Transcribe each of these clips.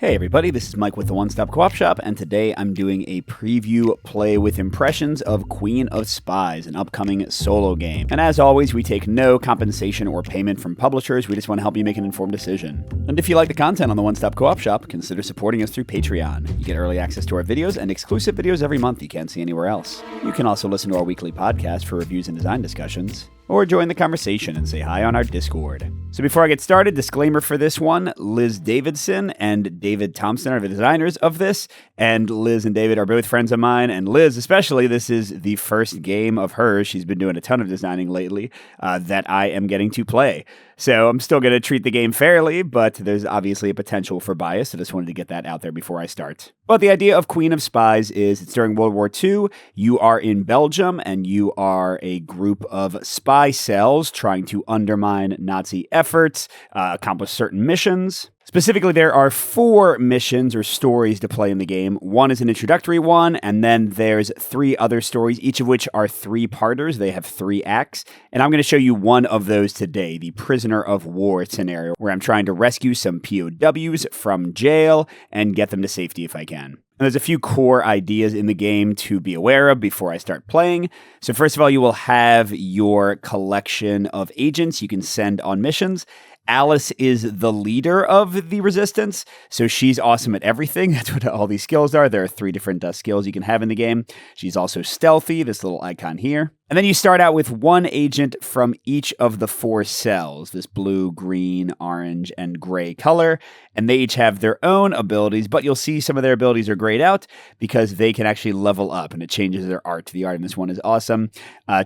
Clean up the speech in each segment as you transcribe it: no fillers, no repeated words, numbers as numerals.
Hey everybody, this is Mike with the One Stop Co-op Shop, and today I'm doing a preview play with impressions of Queen of Spies, an upcoming solo game. And as always, we take no compensation or payment from publishers, we just want to help you make an informed decision. And if you like the content on the One Stop Co-op Shop, consider supporting us through Patreon. You get early access to our videos and exclusive videos every month you can't see anywhere else. You can also listen to our weekly podcast for reviews and design discussions, or join the conversation and say hi on our Discord. So before I get started, disclaimer for this one, Liz Davidson and David Thompson are the designers of this, and Liz and David are both friends of mine, and Liz especially, this is the first game of hers, she's been doing a ton of designing lately, that I am getting to play. So I'm still going to treat the game fairly, but there's obviously a potential for bias, so just wanted to get that out there before I start. But the idea of Queen of Spies is it's during World War II, you are in Belgium, and you are a group of spy cells trying to undermine Nazi efforts, accomplish certain missions. Specifically, there are 4 missions or stories to play in the game. One is an introductory one, and then there's 3 other stories, each of which are 3-parters. They have 3 acts, and I'm going to show you one of those today, the prisoner of war scenario, where I'm trying to rescue some POWs from jail and get them to safety if I can. And there's a few core ideas in the game to be aware of before I start playing. So first of all, you will have your collection of agents you can send on missions. Alice is the leader of the resistance, so she's awesome at everything. That's what all these skills are. There are 3 different skills you can have in the game. She's also stealthy, this little icon here. And then you start out with 1 agent from each of the 4 cells, this blue, green, orange, and gray color. And they each have their own abilities, but you'll see some of their abilities are grayed out because they can actually level up, and it changes their art. The art in this one is awesome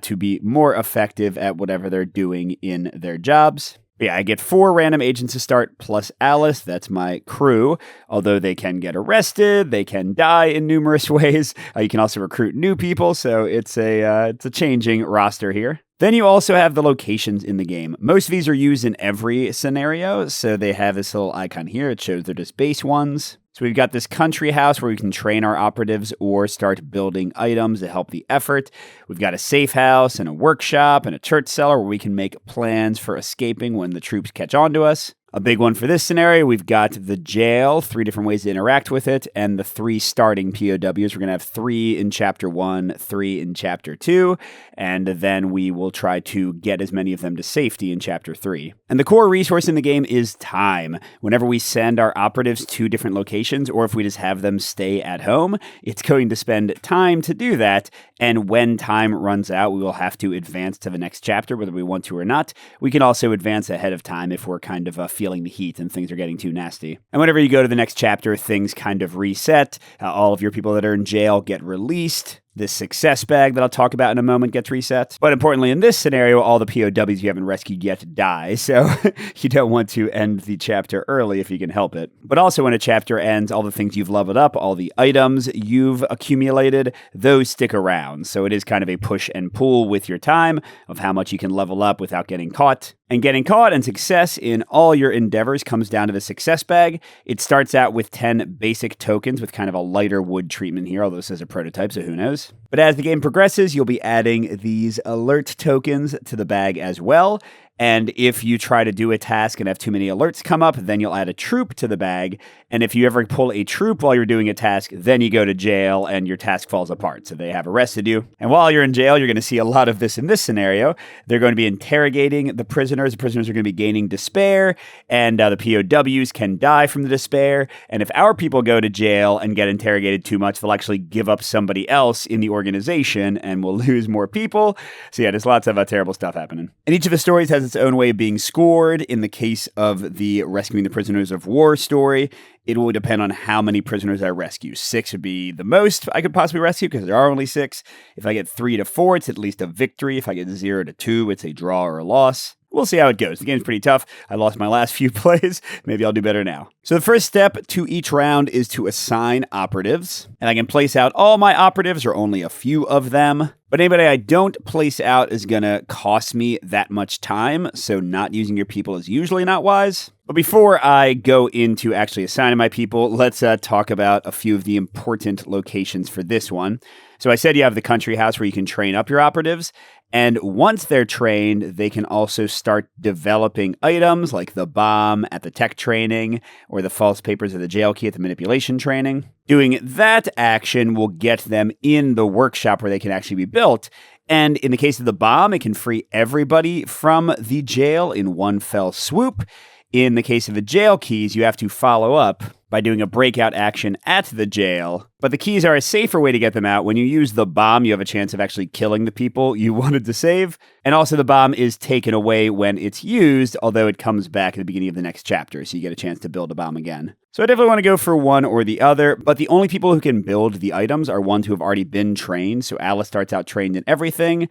to be more effective at whatever they're doing in their jobs. Yeah, I get 4 random agents to start, plus Alice, that's my crew. Although they can get arrested, they can die in numerous ways. You can also recruit new people, so it's a changing roster here. Then you also have the locations in the game. Most of these are used in every scenario, so they have this little icon here. It shows they're just base ones. So we've got this country house where we can train our operatives or start building items to help the effort. We've got a safe house and a workshop and a church cellar where we can make plans for escaping when the troops catch on to us. A big one for this scenario, we've got the jail, 3 different ways to interact with it, and the 3 starting POWs. We're going to have 3 in Chapter 1, 3 in Chapter 2, and then we will try to get as many of them to safety in Chapter 3. And the core resource in the game is time. Whenever we send our operatives to different locations, or if we just have them stay at home, it's going to spend time to do that, and when time runs out, we will have to advance to the next chapter, whether we want to or not. We can also advance ahead of time if we're kind of feeling the heat and things are getting too nasty. And whenever you go to the next chapter, things kind of reset. All of your people that are in jail get released. This success bag that I'll talk about in a moment gets reset. But importantly, in this scenario, all the POWs you haven't rescued yet die, so you don't want to end the chapter early if you can help it. But also when a chapter ends, all the things you've leveled up, all the items you've accumulated, those stick around. So it is kind of a push and pull with your time of how much you can level up without getting caught. And getting caught and success in all your endeavors comes down to the success bag. It starts out with 10 basic tokens with kind of a lighter wood treatment here, although this is a prototype, so who knows. But as the game progresses, you'll be adding these alert tokens to the bag as well. And if you try to do a task and have too many alerts come up, then you'll add a troop to the bag. And if you ever pull a troop while you're doing a task, then you go to jail and your task falls apart. So they have arrested you. And while you're in jail, you're going to see a lot of this in this scenario. They're going to be interrogating the prisoners. The prisoners are going to be gaining despair, and the POWs can die from the despair. And if our people go to jail and get interrogated too much, they'll actually give up somebody else in the organization and we'll lose more people. So yeah, there's lots of terrible stuff happening. And each of the stories has its own way of being scored. In the case of the Rescuing the Prisoners of War story, it will depend on how many prisoners I rescue. 6 would be the most I could possibly rescue because there are only 6. If I get 3 to 4, it's at least a victory. If I get 0 to 2, it's a draw or a loss. We'll see how it goes. The game's pretty tough. I lost my last few plays. Maybe I'll do better now. So the first step to each round is to assign operatives. And I can place out all my operatives or only a few of them. But anybody I don't place out is going to cost me that much time. So not using your people is usually not wise. But before I go into actually assigning my people, let's talk about a few of the important locations for this one. So I said you have the country house where you can train up your operatives. And once they're trained, they can also start developing items like the bomb at the tech training or the false papers of the jail key at the manipulation training. Doing that action will get them in the workshop where they can actually be built. And in the case of the bomb, it can free everybody from the jail in one fell swoop. In the case of the jail keys, you have to follow up by doing a breakout action at the jail. But the keys are a safer way to get them out. When you use the bomb, you have a chance of actually killing the people you wanted to save. And also the bomb is taken away when it's used, although it comes back at the beginning of the next chapter, so you get a chance to build a bomb again. So I definitely want to go for one or the other, but the only people who can build the items are ones who have already been trained. So Alice starts out trained in everything.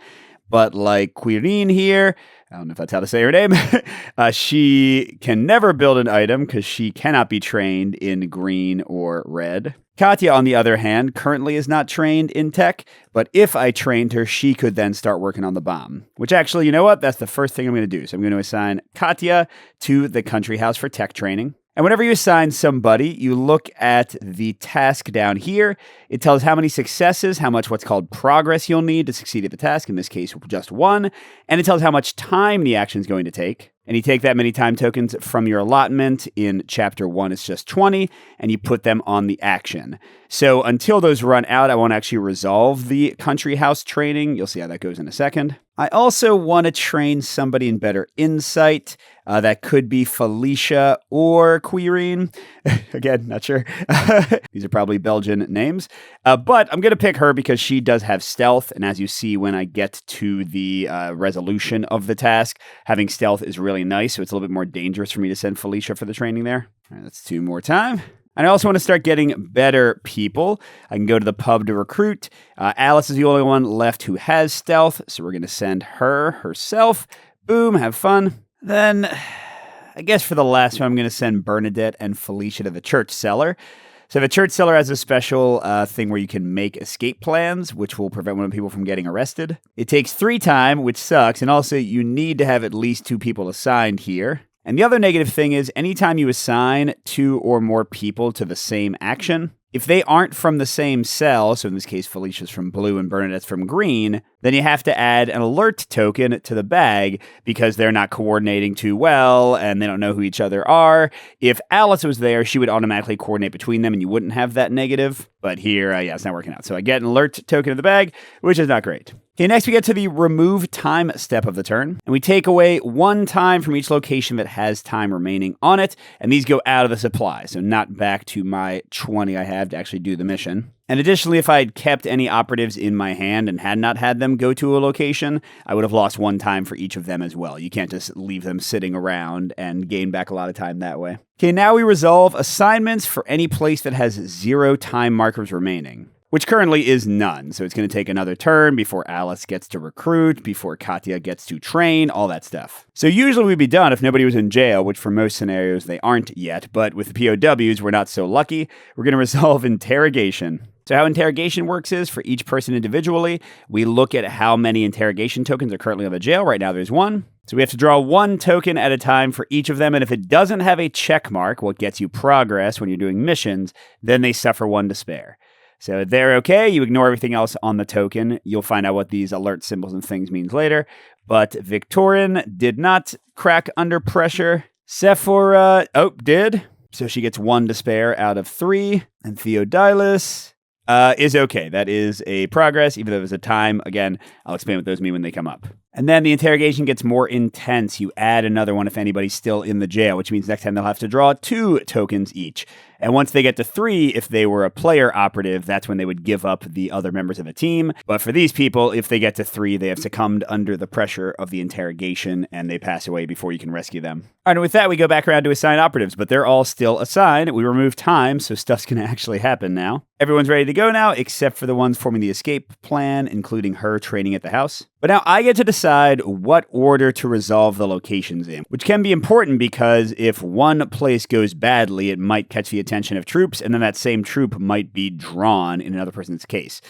But like Quirin here, I don't know if that's how to say her name, she can never build an item because she cannot be trained in green or red. Katya, on the other hand, currently is not trained in tech, but if I trained her, she could then start working on the bomb. Which actually, you know what? That's the first thing I'm going to do. So I'm going to assign Katya to the country house for tech training. And whenever you assign somebody, you look at the task down here. It tells how many successes, how much what's called progress you'll need to succeed at the task, in this case, just one. And it tells how much time the action is going to take. And you take that many time tokens from your allotment. In chapter 1, it's just 20, and you put them on the action. So until those run out, I won't actually resolve the country house training. You'll see how that goes in a second. I also want to train somebody in better insight. That could be Felicia or Quirin. Again, not sure. These are probably Belgian names. But I'm going to pick her because she does have stealth. And as you see when I get to the resolution of the task, having stealth is really nice. So it's a little bit more dangerous for me to send Felicia for the training there. All right, that's 2 more time. And I also want to start getting better people. I can go to the pub to recruit. Alice is the only one left who has stealth, so we're going to send her herself. Boom, have fun. Then, I guess for the last one, I'm going to send Bernadette and Felicia to the church cellar. So the church cellar has a special thing where you can make escape plans, which will prevent one of the people from getting arrested. It takes 3 time, which sucks, and also you need to have at least 2 people assigned here. And the other negative thing is anytime you assign 2 or more people to the same action, if they aren't from the same cell, so in this case Felicia's from blue and Bernadette's from green, then you have to add an alert token to the bag because they're not coordinating too well and they don't know who each other are. If Alice was there, she would automatically coordinate between them and you wouldn't have that negative. But here, it's not working out. So I get an alert token in the bag, which is not great. Okay, next we get to the remove time step of the turn, and we take away 1 time from each location that has time remaining on it, and these go out of the supply, so not back to my 20 I have to actually do the mission. And additionally, if I had kept any operatives in my hand and had not had them go to a location, I would have lost 1 time for each of them as well. You can't just leave them sitting around and gain back a lot of time that way. Okay, now we resolve assignments for any place that has 0 time markers remaining, which currently is none. So it's going to take another turn before Alice gets to recruit, before Katya gets to train, all that stuff. So usually we'd be done if nobody was in jail, which for most scenarios they aren't yet. But with the POWs, we're not so lucky. We're going to resolve interrogation. So how interrogation works is for each person individually, we look at how many interrogation tokens are currently on the jail. Right now there's 1. So we have to draw 1 token at a time for each of them. And if it doesn't have a check mark, what gets you progress when you're doing missions, then they suffer 1 despair. So they're okay. You ignore everything else on the token. You'll find out what these alert symbols and things means later. But Victorin did not crack under pressure. Sephora, did. So she gets 1 despair out of 3. And Theodilus is okay. That is a progress, even though there's a time. Again, I'll explain what those mean when they come up. And then the interrogation gets more intense. You add another one if anybody's still in the jail, which means next time they'll have to draw 2 tokens each. And once they get to 3, if they were a player operative, that's when they would give up the other members of the team. But for these people, if they get to 3, they have succumbed under the pressure of the interrogation and they pass away before you can rescue them. All right, and with that, we go back around to assign operatives, but they're all still assigned. We remove time, so stuff's going to actually happen now. Everyone's ready to go now, except for the ones forming the escape plan, including her training at the house. But now I get to decide what order to resolve the locations in, which can be important because if one place goes badly, it might catch the attention of troops, and then that same troop might be drawn in another person's case.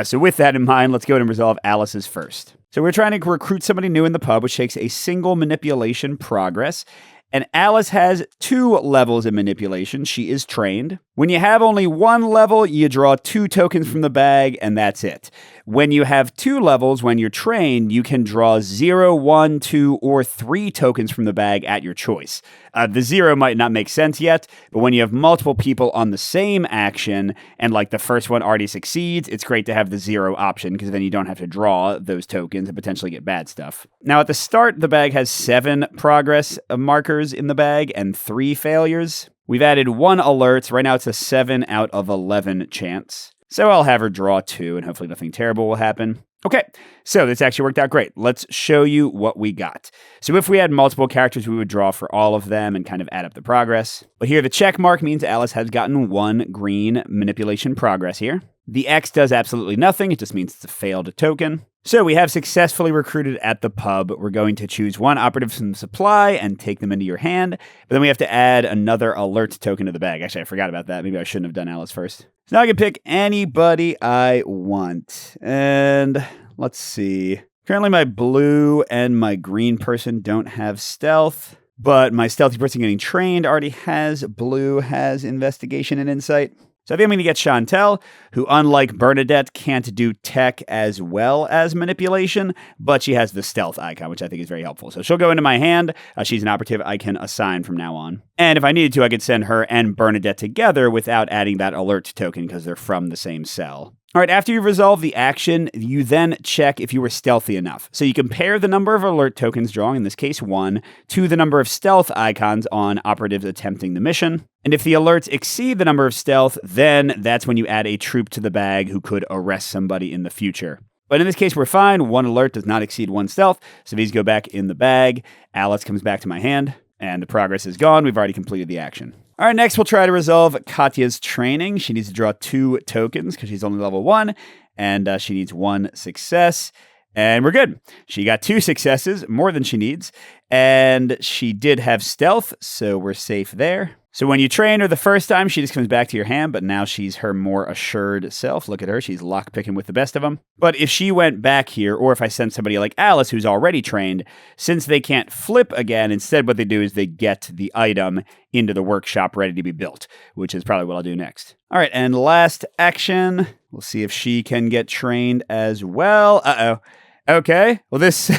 So with that in mind, let's go ahead and resolve Alice's first. So we're trying to recruit somebody new in the pub, which takes a single manipulation progress. And Alice has 2 levels in manipulation. She is trained. When you have only 1 level, you draw 2 tokens from the bag, and that's it. When you have 2 levels, when you're trained, you can draw 0, 1, 2, or 3 tokens from the bag at your choice. The 0 might not make sense yet, but when you have multiple people on the same action, and like the first one already succeeds, it's great to have the 0 option, because then you don't have to draw those tokens and potentially get bad stuff. Now, at the start, the bag has 7 progress markers in the bag and 3 failures. We've added 1 alert. Right now it's a 7 out of 11 chance. So I'll have her draw 2, and hopefully nothing terrible will happen. Okay, so this actually worked out great. Let's show you what we got. So if we had multiple characters, we would draw for all of them and kind of add up the progress. But here, the check mark means Alice has gotten 1 green manipulation progress here. The X does absolutely nothing. It just means it's a failed token. So we have successfully recruited at the pub. We're going to choose 1 operative from supply and take them into your hand. But then we have to add another alert token to the bag. Actually, I forgot about that. Maybe I shouldn't have done Alice first. So now I can pick anybody I want. And let's see. Currently my blue and my green person don't have stealth. But my stealthy person getting trained already has blue, has investigation and insight. So I think I'm going to get Chantel, who, unlike Bernadette, can't do tech as well as manipulation, but she has the stealth icon, which I think is very helpful. So she'll go into my hand. She's an operative I can assign from now on. And if I needed to, I could send her and Bernadette together without adding that alert token because they're from the same cell. All right, after you resolve the action, you then check if you were stealthy enough. So you compare the number of alert tokens drawn, in this case 1, to the number of stealth icons on operatives attempting the mission. And if the alerts exceed the number of stealth, then that's when you add a troop to the bag who could arrest somebody in the future. But in this case, we're fine. 1 alert does not exceed 1 stealth, so these go back in the bag. Alice comes back to my hand, and the progress is gone. We've already completed the action. All right, next we'll try to resolve Katya's training. She needs to draw 2 tokens because she's only level 1, and she needs 1 success. And we're good. She got 2 successes, more than she needs, and she did have stealth, so we're safe there. So when you train her the first time, she just comes back to your hand, but now she's her more assured self. Look at her. She's lockpicking with the best of them. But if she went back here, or if I sent somebody like Alice, who's already trained, since they can't flip again, instead what they do is they get the item into the workshop ready to be built, which is probably what I'll do next. All right, and last action. We'll see if she can get trained as well. Uh-oh. Okay, well, this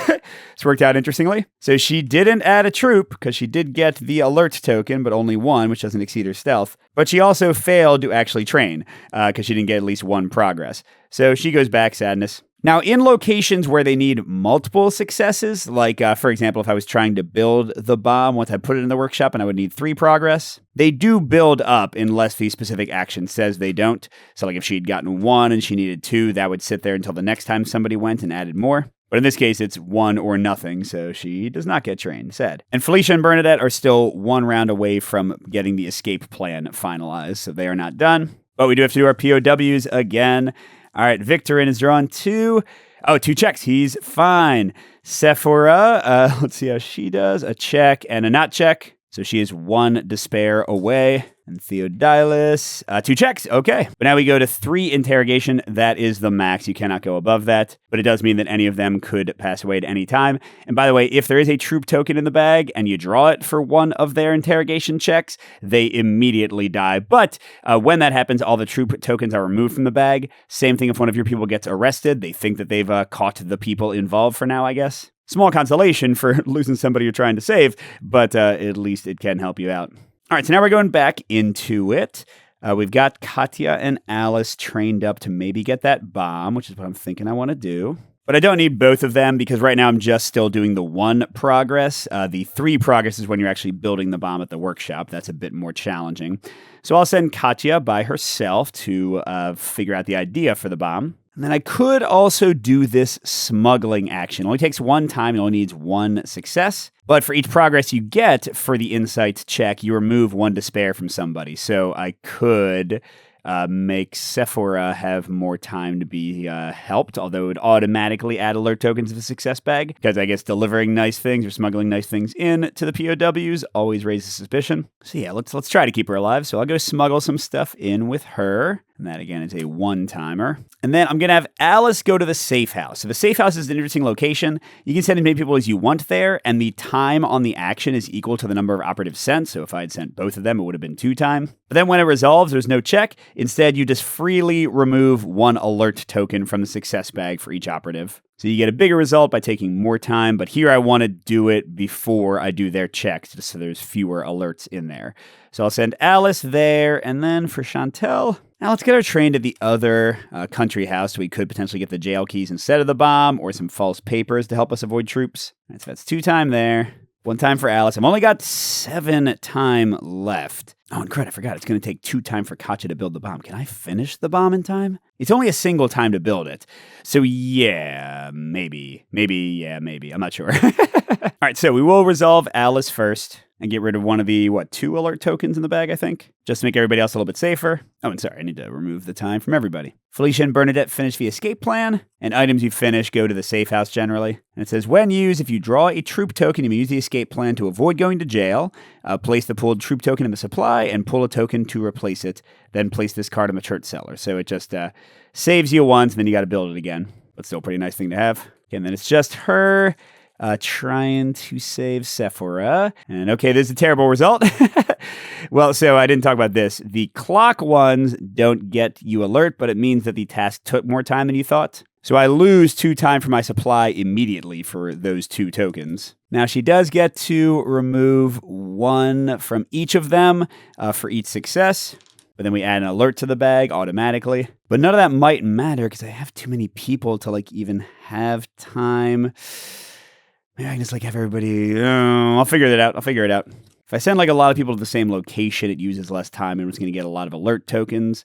worked out interestingly. So she didn't add a troop because she did get the alert token, but only 1, which doesn't exceed her stealth. But she also failed to actually train because she didn't get at least 1 progress. So she goes back, sadness. Now, in locations where they need multiple successes, like, for example, if I was trying to build the bomb once I put it in the workshop and I would need 3 progress, they do build up unless the specific action says they don't. So, like, if she'd gotten 1 and she needed 2, that would sit there until the next time somebody went and added more. But in this case, it's 1 or nothing, so she does not get trained. Sad. And Felicia and Bernadette are still 1 round away from getting the escape plan finalized, so they are not done. But we do have to do our POWs again. All right, Victorin is drawn 2. Oh, 2 checks. He's fine. Sephora, let's see how she does. A check and a not check. So she is 1 despair away. And Theodilus, 2 checks. Okay. But now we go to 3 interrogation. That is the max. You cannot go above that. But it does mean that any of them could pass away at any time. And by the way, if there is a troop token in the bag and you draw it for 1 of their interrogation checks, they immediately die. But when that happens, all the troop tokens are removed from the bag. Same thing if one of your people gets arrested. They think that they've caught the people involved for now, I guess. Small consolation for losing somebody you're trying to save, but at least it can help you out. All right, so now we're going back into it. We've got Katya and Alice trained up to maybe get that bomb, which is what I'm thinking I want to do. But I don't need both of them because right now I'm just still doing the 1 progress. The 3 progress is when you're actually building the bomb at the workshop. That's a bit more challenging. So I'll send Katya by herself to figure out the idea for the bomb. And then I could also do this smuggling action. It only takes 1 time. It only needs 1 success. But for each progress you get for the insight check, you remove 1 despair from somebody. So I could make Sephora have more time to be helped, although it would automatically add alert tokens to the success bag, because I guess delivering nice things or smuggling nice things in to the POWs always raises suspicion. So yeah, let's try to keep her alive. So I'll go smuggle some stuff in with her. And that, again, is a 1-timer. And then I'm going to have Alice go to the safe house. So the safe house is an interesting location. You can send as many people as you want there, and the time time on the action is equal to the number of operatives sent. So if I had sent both of them, it would have been 2 time. But then when it resolves, there's no check. Instead, you just freely remove 1 alert token from the success bag for each operative. So you get a bigger result by taking more time, but here I want to do it before I do their checks, just so there's fewer alerts in there. So I'll send Alice there, and then for Chantel, now let's get her trained at the other country house, so we could potentially get the jail keys instead of the bomb, or some false papers to help us avoid troops. All right, so that's 2 time there. 1 time for Alice. I've only got 7 time left. Oh, and crud, I forgot. It's going to take 2 time for Katya to build the bomb. Can I finish the bomb in time? It's only a single time to build it. So yeah, maybe. I'm not sure. All right, so we will resolve Alice first and get rid of one of the, 2 alert tokens in the bag, I think, just to make everybody else a little bit safer. Oh, and sorry, I need to remove the time from everybody. Felicia and Bernadette finish the escape plan, and items you finish go to the safe house generally. And it says, when used, if you draw a troop token, you may use the escape plan to avoid going to jail. Place the pulled troop token in the supply and pull a token to replace it. Then place this card in the church cellar. So it just saves you once, and then you got to build it again. But still a pretty nice thing to have. Okay, and then it's just her trying to save Sephora. And okay, this is a terrible result. Well, so I didn't talk about this. The clock ones don't get you alert, but it means that the task took more time than you thought. So I lose 2 time for my supply immediately for those 2 tokens. Now she does get to remove 1 from each of them for each success. But then we add an alert to the bag automatically. But none of that might matter because I have too many people to even have time. Maybe I can just have everybody. I'll figure it out. If I send a lot of people to the same location, it uses less time and it's going to get a lot of alert tokens.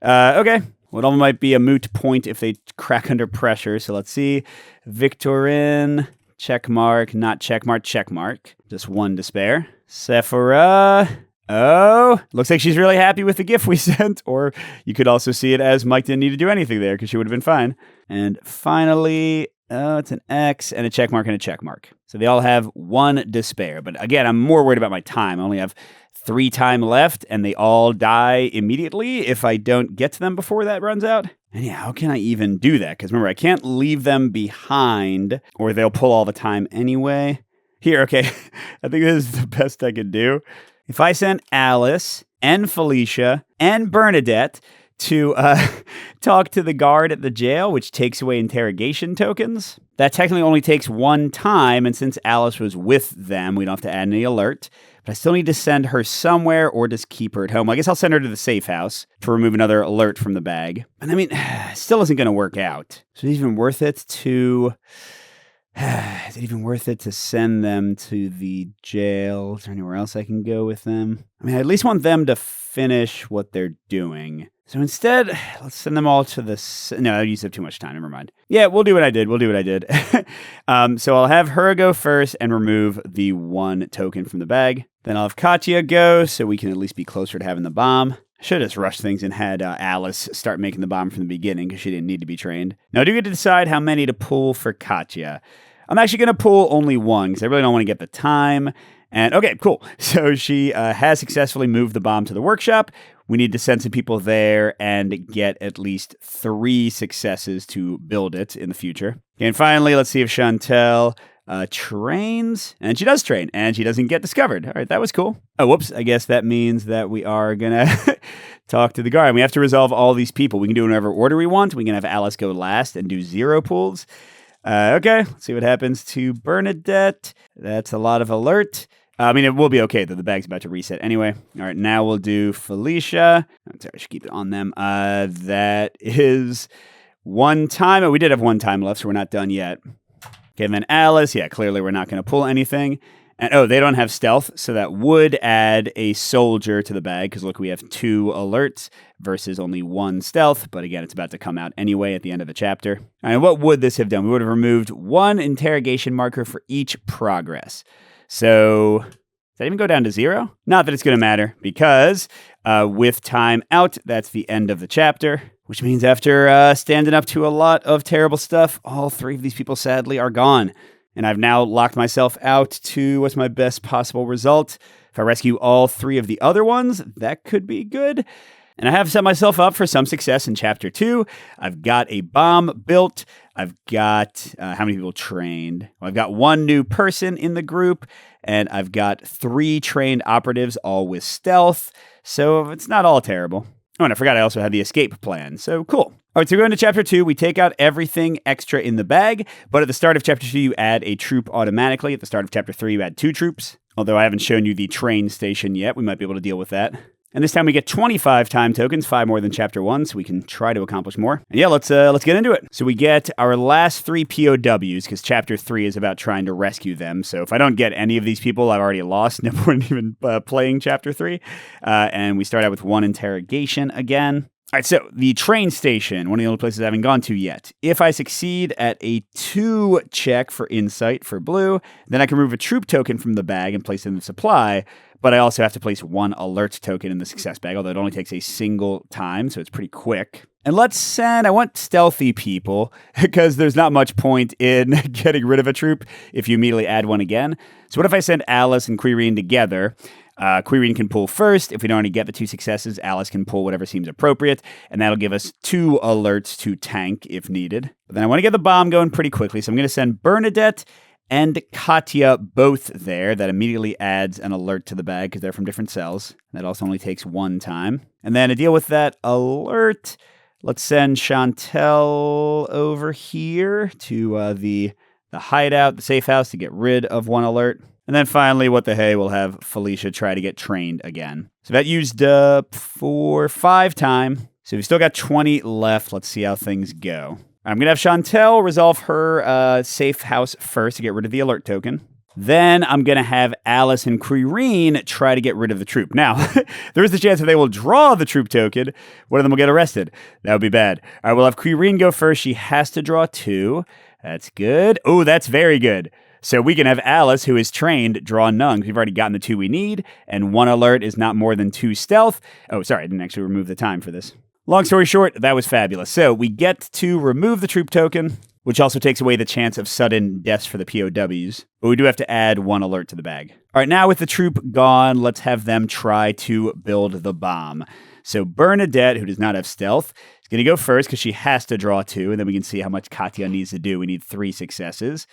Okay. Well, it might be a moot point if they crack under pressure. So let's see. Victorin, check mark, not check mark, check mark. Just 1 to spare. Sephora. Oh, looks like she's really happy with the gift we sent. Or you could also see it as Mike didn't need to do anything there because she would have been fine. And finally, it's an X and a check mark and a check mark. So they all have 1 despair. But again, I'm more worried about my time. I only have 3 time left and they all die immediately if I don't get to them before that runs out. And yeah, how can I even do that? Because remember, I can't leave them behind or they'll pull all the time anyway. Here, okay, I think this is the best I could do. If I send Alice and Felicia and Bernadette to talk to the guard at the jail, which takes away interrogation tokens, that technically only takes 1 time, and since Alice was with them, we don't have to add any alert. But I still need to send her somewhere or just keep her at home. I guess I'll send her to the safe house to remove another alert from the bag. And I mean, it still isn't going to work out. So is it even worth it to... Is it even worth it to send them to the jail? Is there anywhere else I can go with them? I mean, I at least want them to finish what they're doing. So instead, let's send them all to the... No, I used up too much time. Never mind. Yeah, we'll do what I did. So I'll have her go first and remove the 1 token from the bag. Then I'll have Katya go so we can at least be closer to having the bomb. I should have just rushed things and had Alice start making the bomb from the beginning because she didn't need to be trained. Now, I do get to decide how many to pull for Katya. I'm actually going to pull only 1 because I really don't want to get the time. And okay, cool. So she has successfully moved the bomb to the workshop. We need to send some people there and get at least 3 successes to build it in the future. And finally, let's see if Chantel trains. And she does train, and she doesn't get discovered. All right, that was cool. Oh, whoops. I guess that means that we are going to talk to the guard. We have to resolve all these people. We can do it in whatever order we want. We can have Alice go last and do 0 pulls. Okay, let's see what happens to Bernadette. That's a lot of alert. I mean, it will be okay, though. The bag's about to reset anyway. All right, now we'll do Felicia. I'm sorry, I should keep it on them. That is 1 time. Oh, we did have 1 time left, so we're not done yet. Okay, and then Alice. Yeah, clearly we're not going to pull anything. And oh, they don't have stealth, so that would add a soldier to the bag, because look, we have 2 alerts versus only 1 stealth, but again, it's about to come out anyway at the end of the chapter. All right, what would this have done? We would have removed 1 interrogation marker for each progress. So, does that even go down to 0? Not that it's going to matter, because with time out, that's the end of the chapter, which means after standing up to a lot of terrible stuff, all 3 of these people sadly are gone. And I've now locked myself out to what's my best possible result. If I rescue all 3 of the other ones, that could be good. And I have set myself up for some success in Chapter 2. I've got a bomb built. I've got, how many people trained? Well, I've got 1 new person in the group, and I've got 3 trained operatives, all with stealth. So it's not all terrible. Oh, and I forgot I also had the escape plan. So cool. All right, so we go into Chapter 2. We take out everything extra in the bag, but at the start of Chapter 2, you add a troop automatically. At the start of Chapter 3, you add 2 troops. Although I haven't shown you the train station yet, we might be able to deal with that. And this time we get 25 time tokens, 5 more than Chapter 1, so we can try to accomplish more. And yeah, let's get into it. So we get our last 3 POWs, because Chapter 3 is about trying to rescue them. So if I don't get any of these people, I've already lost. No point even playing Chapter 3. And we start out with 1 interrogation again. All right, so the train station, one of the only places I haven't gone to yet. If I succeed at a 2 check for insight for blue, then I can remove a troop token from the bag and place it in the supply, but I also have to place 1 alert token in the success bag, although it only takes a single time, so it's pretty quick. And let's send, I want stealthy people, because there's not much point in getting rid of a troop if you immediately add 1 again. So what if I send Alice and Quirine together? Quirine can pull first. If we don't already get the 2 successes, Alice can pull whatever seems appropriate, and that'll give us 2 alerts to tank if needed. But then I want to get the bomb going pretty quickly, so I'm going to send Bernadette and Katya both there. That immediately adds an alert to the bag because they're from different cells. That also only takes 1 time. And then to deal with that alert, let's send Chantel over here to the hideout, the safe house, to get rid of 1 alert. And then finally, what the hey, we'll have Felicia try to get trained again. So that used up for 5 time. So we've still got 20 left. Let's see how things go. I'm going to have Chantel resolve her safe house first to get rid of the alert token. Then I'm going to have Alice and Quirine try to get rid of the troop. Now, there is the chance that they will draw the troop token. One of them will get arrested. That would be bad. All right, we'll have Quirine go first. She has to draw 2. That's good. Oh, that's very good. So we can have Alice, who is trained, draw none. We've already gotten the 2 we need, and 1 alert is not more than 2 stealth. Oh, sorry, I didn't actually remove the time for this. Long story short, that was fabulous. So we get to remove the troop token, which also takes away the chance of sudden deaths for the POWs. But we do have to add 1 alert to the bag. All right, now with the troop gone, let's have them try to build the bomb. So Bernadette, who does not have stealth, is going to go first because she has to draw 2, and then we can see how much Katya needs to do. We need 3 successes.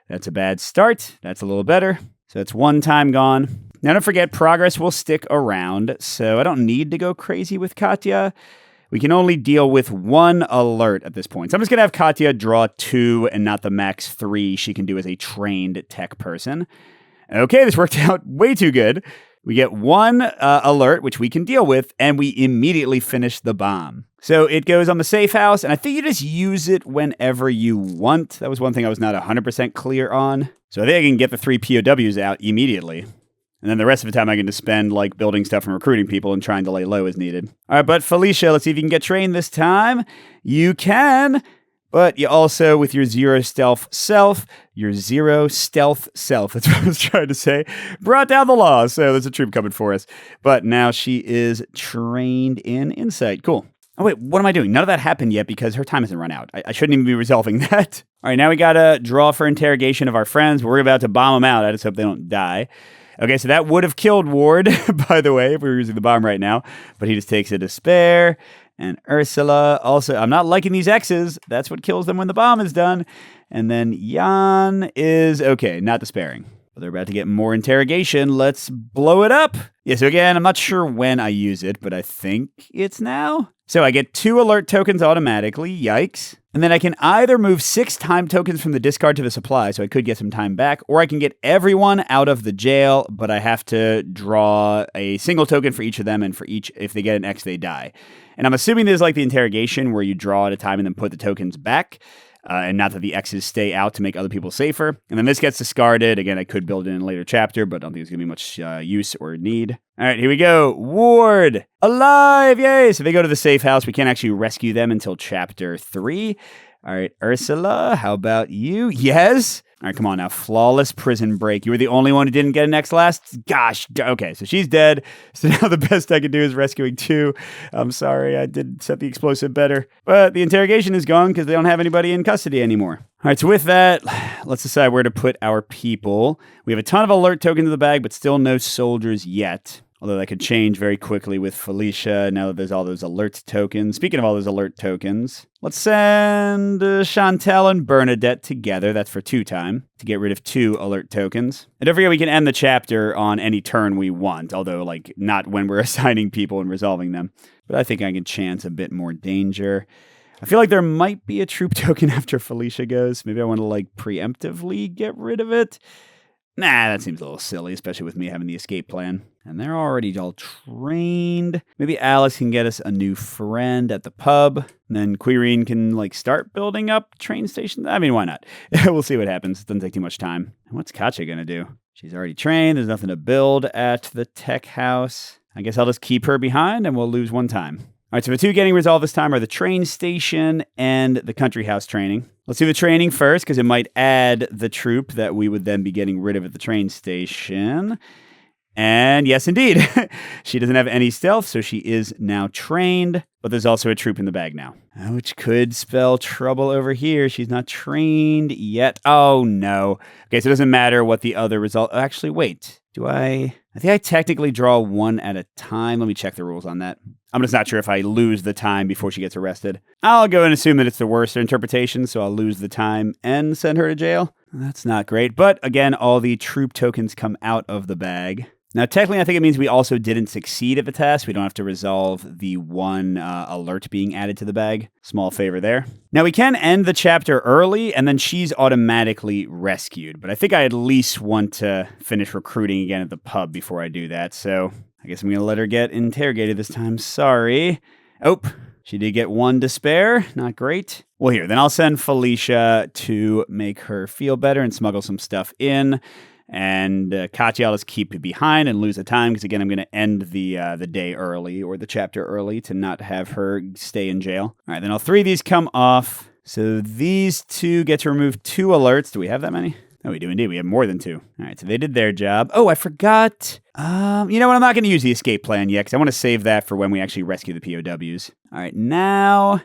That's a bad start. That's a little better. So that's 1 time gone. Now don't forget, progress will stick around, so I don't need to go crazy with Katya. We can only deal with 1 alert at this point. So I'm just going to have Katya draw 2 and not the max 3 she can do as a trained tech person. Okay, this worked out way too good. We get 1 alert, which we can deal with, and we immediately finish the bomb. So it goes on the safe house, and I think you just use it whenever you want. That was one thing I was not 100% clear on. So I think I can get the 3 POWs out immediately. And then the rest of the time I can just spend like building stuff and recruiting people and trying to lay low as needed. All right, but Felicia, let's see if you can get trained this time. You can, but you also, with your 0 stealth self, your 0 stealth self, that's what I was trying to say, brought down the law. So there's a troop coming for us. But now she is trained in insight. Cool. Oh, wait, what am I doing? None of that happened yet because her time hasn't run out. I shouldn't even be resolving that. All right, now we got to draw for interrogation of our friends. We're about to bomb them out. I just hope they don't die. Okay, so that would have killed Ward, by the way, if we were using the bomb right now. But he just takes a despair. And Ursula also, I'm not liking these X's. That's what kills them when the bomb is done. And then Jan is, okay, not despairing. But they're about to get more interrogation. Let's blow it up. Yeah, so again, I'm not sure when I use it, but I think it's now. So I get 2 alert tokens automatically. Yikes. And then I can either move 6 time tokens from the discard to the supply, so I could get some time back, or I can get everyone out of the jail, but I have to draw a single token for each of them, and for each, if they get an X, they die. And I'm assuming this is like the interrogation where you draw at a time and then put the tokens back. And not that the X's stay out to make other people safer. And then this gets discarded. Again, I could build it in a later chapter, but I don't think there's going to be much use or need. All right, here we go. Ward, alive, yay! So they go to the safe house. We can't actually rescue them until chapter 3. All right, Ursula, how about you? Yes? All right, come on now. Flawless prison break. You were the only one who didn't get an X last? Gosh, okay, so she's dead. So now the best I can do is rescuing 2. I'm sorry, I did set the explosive better. But the interrogation is gone because they don't have anybody in custody anymore. All right, so with that, let's decide where to put our people. We have a ton of alert tokens in the bag, but still no soldiers yet. Although that could change very quickly with Felicia now that there's all those alert tokens. Speaking of all those alert tokens, let's send Chantel and Bernadette together. That's for 2 time to get rid of 2 alert tokens. And don't forget we can end the chapter on any turn we want, although like not when we're assigning people and resolving them. But I think I can chance a bit more danger. I feel like there might be a troop token after Felicia goes. Maybe I want to like preemptively get rid of it. Nah, that seems a little silly, especially with me having the escape plan. And they're already all trained. Maybe Alice can get us a new friend at the pub. And then Quirine can, like, start building up train stations. I mean, why not? We'll see what happens. It doesn't take too much time. And what's Katja going to do? She's already trained. There's nothing to build at the tech house. I guess I'll just keep her behind and we'll lose 1 time. All right, so the 2 getting resolved this time are the train station and the country house training. Let's do the training first because it might add the troop that we would then be getting rid of at the train station. And yes, indeed, she doesn't have any stealth, so she is now trained. But there's also a troop in the bag now, which could spell trouble over here. She's not trained yet. Oh, no. Okay, so it doesn't matter what the other result... Actually, wait. I think I technically draw 1 at a time. Let me check the rules on that. I'm just not sure if I lose the time before she gets arrested. I'll go and assume that it's the worst interpretation, so I'll lose the time and send her to jail. That's not great. But again, all the troop tokens come out of the bag. Now, technically, I think it means we also didn't succeed at the test. We don't have to resolve the 1 alert being added to the bag. Small favor there. Now, we can end the chapter early, and then she's automatically rescued. But I think I at least want to finish recruiting again at the pub before I do that. So I guess I'm going to let her get interrogated this time. Sorry. Oh, she did get 1 to spare. Not great. Well, here, then I'll send Felicia to make her feel better and smuggle some stuff in. And Katja, I'll just keep behind and lose the time because, again, I'm going to end the day early or the chapter early to not have her stay in jail. All right, then all 3 of these come off. So these 2 get to remove 2 alerts. Do we have that many? No, we do indeed. We have more than 2. All right, so they did their job. Oh, I forgot. You know what? I'm not going to use the escape plan yet because I want to save that for when we actually rescue the POWs. All right, now...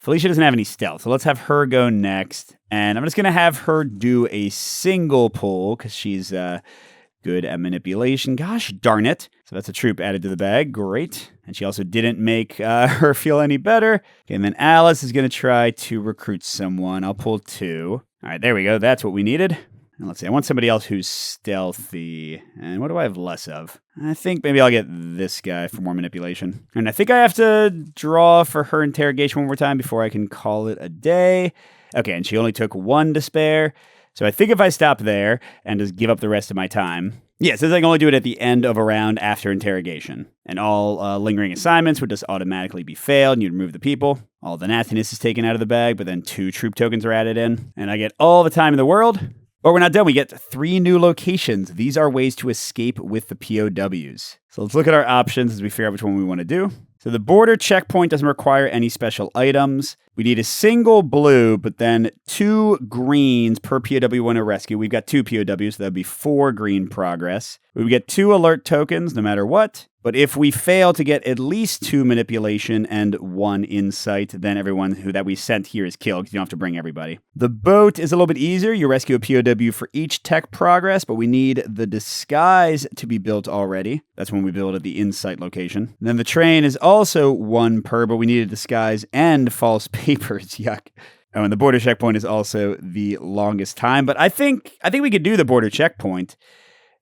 Felicia doesn't have any stealth, so let's have her go next. And I'm just going to have her do a single pull because she's good at manipulation. Gosh darn it. So that's a troop added to the bag. Great. And she also didn't make her feel any better. Okay, and then Alice is going to try to recruit someone. I'll pull 2. All right, there we go. That's what we needed. And let's see, I want somebody else who's stealthy. And what do I have less of? I think maybe I'll get this guy for more manipulation. And I think I have to draw for her interrogation one more time before I can call it a day. Okay, and she only took 1 to spare. So I think if I stop there and just give up the rest of my time... Yeah, it says I can only do it at the end of a round after interrogation. And all lingering assignments would just automatically be failed, and you'd remove the people. All the nastiness is taken out of the bag, but then 2 troop tokens are added in. And I get all the time in the world... But we're not done. We get 3 new locations. These are ways to escape with the POWs. So let's look at our options as we figure out which one we want to do. So the border checkpoint doesn't require any special items. We need a single blue, but then 2 greens per POW we want to rescue. We've got 2 POWs, so that'd be 4 green progress. We would get 2 alert tokens no matter what. But if we fail to get at least 2 manipulation and 1 insight, then everyone that we sent here is killed because you don't have to bring everybody. The boat is a little bit easier. You rescue a POW for each tech progress, but we need the disguise to be built already. That's when we build at the insight location. And then the train is also 1 per, but we need a disguise and false papers. Yuck. Oh, and the border checkpoint is also the longest time. But I think we could do the border checkpoint.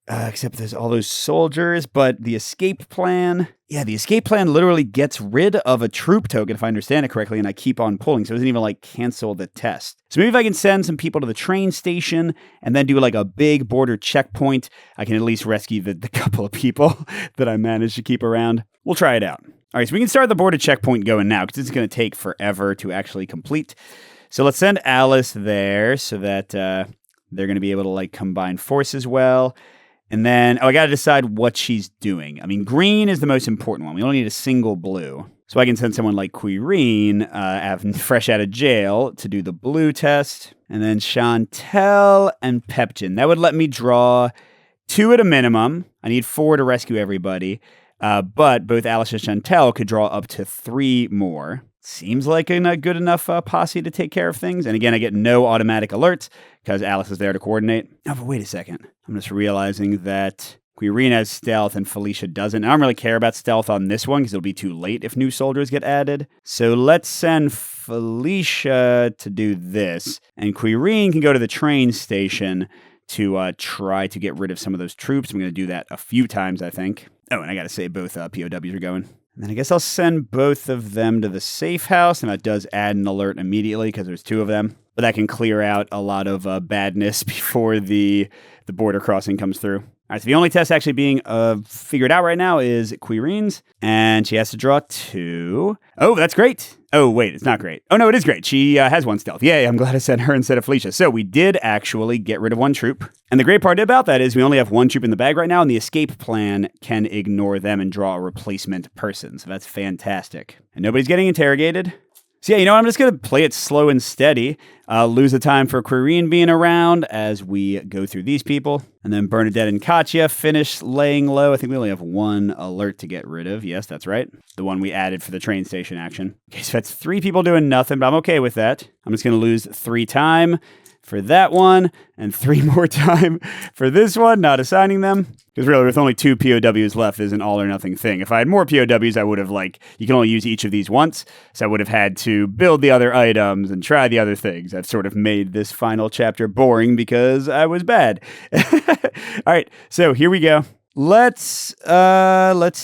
Except there's all those soldiers, but the escape plan... Yeah, the escape plan literally gets rid of a troop token, if I understand it correctly, and I keep on pulling, so it doesn't even, like, cancel the test. So maybe if I can send some people to the train station and then do, like, a big border checkpoint, I can at least rescue the couple of people that I managed to keep around. We'll try it out. All right, so we can start the border checkpoint going now, because it's going to take forever to actually complete. So let's send Alice there so that they're going to be able to, like, combine forces well. And then, I got to decide what she's doing. I mean, green is the most important one. We only need a single blue. So I can send someone like Quirine, fresh out of jail, to do the blue test. And then Chantel and Peptin. That would let me draw 2 at a minimum. I need 4 to rescue everybody. But both Alice and Chantel could draw up to 3 more. Seems like a good enough posse to take care of things. And again, I get no automatic alerts because Alice is there to coordinate. Oh, but wait a second. I'm just realizing that Quirine has stealth and Felicia doesn't. I don't really care about stealth on this one because it'll be too late if new soldiers get added. So let's send Felicia to do this. And Quirine can go to the train station to try to get rid of some of those troops. I'm going to do that a few times, I think. Oh, and I got to say both POWs are going. And then I guess I'll send both of them to the safe house, and that does add an alert immediately because there's 2 of them. But that can clear out a lot of badness before the border crossing comes through. All right, so the only test actually being figured out right now is Quirine's, and she has to draw 2. Oh, that's great. Oh, wait, it's not great. Oh, no, it is great. She has 1 stealth. Yay, I'm glad I sent her instead of Felicia. So we did actually get rid of 1 troop. And the great part about that is we only have 1 troop in the bag right now, and the escape plan can ignore them and draw a replacement person. So that's fantastic. And nobody's getting interrogated. So yeah, you know what? I'm just going to play it slow and steady. Lose the time for Quirine being around as we go through these people. And then Bernadette and Katya finish laying low. I think we only have 1 alert to get rid of. Yes, that's right. The one we added for the train station action. Okay, so that's 3 people doing nothing, but I'm okay with that. I'm just going to lose 3 time for that one and 3 more time for this one, not assigning them. Because really, with only 2 POWs left, is an all or nothing thing. If I had more POWs, I would have you can only use each of these once. So I would have had to build the other items and try the other things. I've sort of made this final chapter boring because I was bad. All right, so here we go. Let's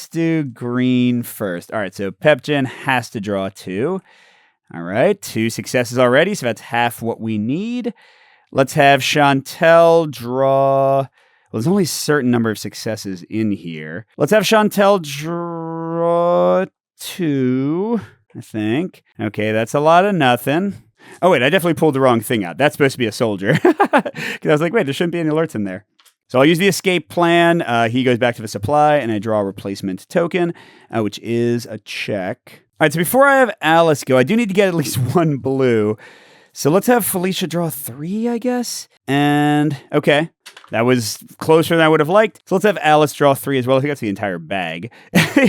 do green first. All right, so Pepgen has to draw 2. All right, 2 successes already, so that's half what we need. Let's have Chantel draw... Well, there's only a certain number of successes in here. Let's have Chantel draw 2, I think. Okay, that's a lot of nothing. Oh, wait, I definitely pulled the wrong thing out. That's supposed to be a soldier. Because I was like, wait, there shouldn't be any alerts in there. So I'll use the escape plan. He goes back to the supply, and I draw a replacement token, which is a check. All right, so before I have Alice go, I do need to get at least 1 blue. So let's have Felicia draw 3, I guess. And, okay, that was closer than I would have liked. So let's have Alice draw 3 as well. I think that's the entire bag.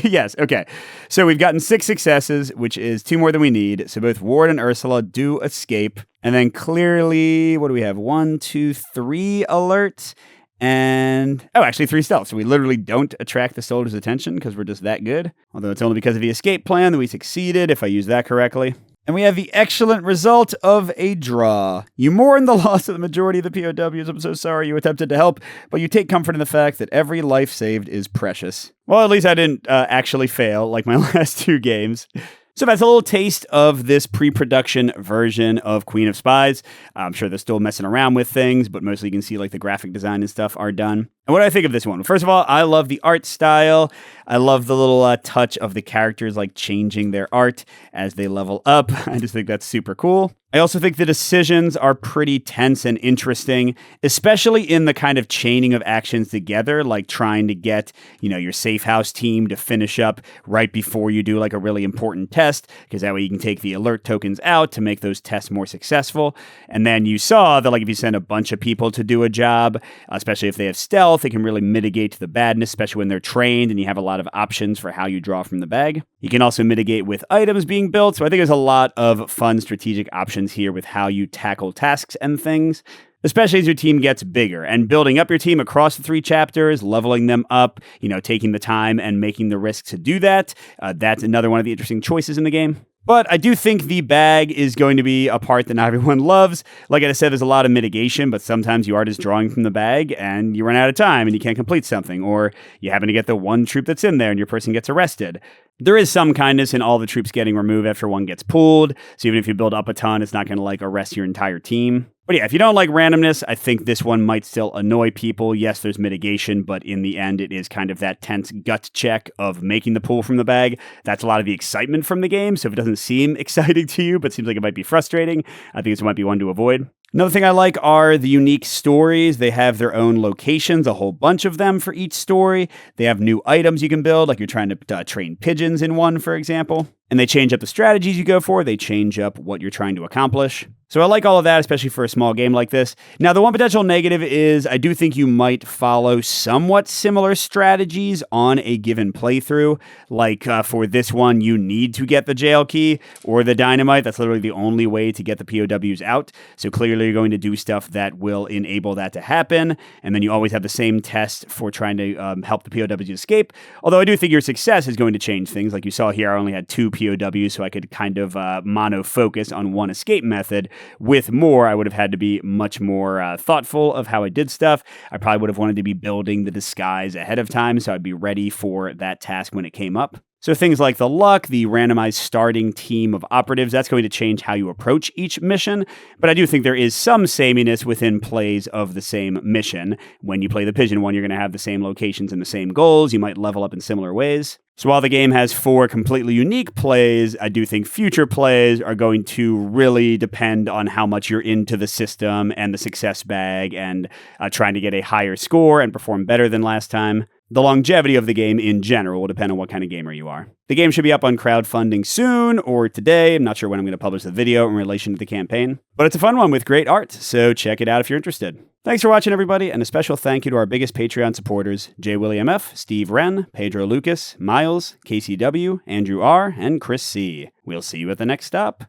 Yes, okay. So we've gotten 6 successes, which is 2 more than we need. So both Ward and Ursula do escape. And then clearly, what do we have? 1, 2, 3 alerts. And, oh, actually 3 stealth. So we literally don't attract the soldier's attention because we're just that good. Although it's only because of the escape plan that we succeeded, if I use that correctly. And we have the excellent result of a draw. You mourn the loss of the majority of the POWs. I'm so sorry you attempted to help, but you take comfort in the fact that every life saved is precious. Well, at least I didn't actually fail like my last 2 games. So that's a little taste of this pre-production version of Queen of Spies. I'm sure they're still messing around with things, but mostly you can see like the graphic design and stuff are done. And what do I think of this one? First of all, I love the art style. I love the little touch of the characters like changing their art as they level up. I just think that's super cool. I also think the decisions are pretty tense and interesting, especially in the kind of chaining of actions together, like trying to get, your safe house team to finish up right before you do like a really important test, because that way you can take the alert tokens out to make those tests more successful. And then you saw that like if you send a bunch of people to do a job, especially if they have stealth, it can really mitigate the badness, especially when they're trained and you have a lot of options for how you draw from the bag. You can also mitigate with items being built. So I think there's a lot of fun strategic options here with how you tackle tasks and things, especially as your team gets bigger, and building up your team across the 3 chapters, leveling them up, taking the time and making the risk to do that. That's another one of the interesting choices in the game. But I do think the bag is going to be a part that not everyone loves. Like I said, there's a lot of mitigation, but sometimes you are just drawing from the bag and you run out of time and you can't complete something, or you happen to get the 1 troop that's in there and your person gets arrested. There is some kindness in all the troops getting removed after 1 gets pulled, so even if you build up a ton, it's not going to arrest your entire team. But yeah, if you don't like randomness, I think this one might still annoy people. Yes, there's mitigation, but in the end, it is kind of that tense gut check of making the pull from the bag. That's a lot of the excitement from the game, so if it doesn't seem exciting to you, but seems like it might be frustrating, I think this might be one to avoid. Another thing I like are the unique stories. They have their own locations, a whole bunch of them for each story. They have new items you can build, like you're trying to train pigeons in one, for example. and they change up the strategies you go for. They change up what you're trying to accomplish. So I like all of that, especially for a small game like this. Now, the one potential negative is I do think you might follow somewhat similar strategies on a given playthrough. Like for this one, you need to get the jail key or the dynamite. That's literally the only way to get the POWs out. So clearly you're going to do stuff that will enable that to happen. And then you always have the same test for trying to help the POWs escape. Although I do think your success is going to change things. Like you saw here, I only had 2 POWs, so I could kind of mono-focus on one escape method. With more, I would have had to be much more thoughtful of how I did stuff. I probably would have wanted to be building the disguise ahead of time, so I'd be ready for that task when it came up. So things like the luck, the randomized starting team of operatives, that's going to change how you approach each mission. But I do think there is some sameness within plays of the same mission. When you play the pigeon one, you're going to have the same locations and the same goals. You might level up in similar ways. So while the game has 4 completely unique plays, I do think future plays are going to really depend on how much you're into the system and the success bag and trying to get a higher score and perform better than last time. The longevity of the game in general will depend on what kind of gamer you are. The game should be up on crowdfunding soon or today. I'm not sure when I'm going to publish the video in relation to the campaign, but it's a fun one with great art, so check it out if you're interested. Thanks for watching, everybody, and a special thank you to our biggest Patreon supporters, J. William F., Steve Wren, Pedro Lucas, Miles, KCW, Andrew R., and Chris C. We'll see you at the next stop.